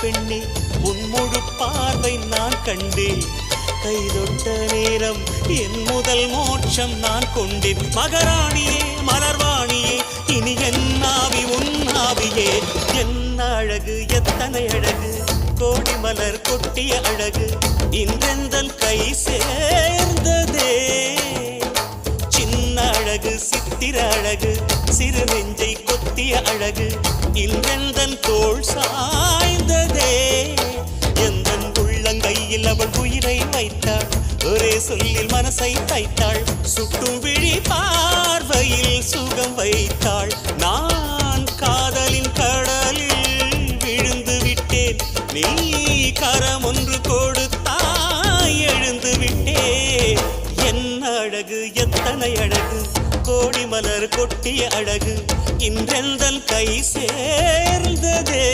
பெண்ணே உன் முழு பார்வை நான் கண்டேன் கைதொட்ட நேரம் என் முதல் மோட்சம் நான் கொண்டேன் மகராணியே மலர்வாணியே இனி என் ஆவி உன் ஆவியே என்ன அழகு எத்தனை அழகு கோடி மலர் கொட்டிய அழகு இன்றெந்தன் கை சேர்ந்ததே சின்ன அழகு சித்திர அழகு சிறு நெஞ்சை கொத்திய அழகு இன்றெந்தன் தோள் சாய்ந்ததே எந்தன் உள்ளங்கையில் அவள் உயிரை வைத்தாள் ஒரே சொல்லில் மனசை தைத்தாள் சுட்டும் விழி பார்வையில் சுகம் வைத்தாள் நான் காதலின் கடலில் விழுந்து விட்டேன் நீ கரம் ஒன்று கொடுத்தாய் எழுந்து விட்டேன் என்ன அழகு எத்தனை அழகு கோடி மலர் கொட்டிய அழகு இன்றெந்தன் கை சேர்ந்ததே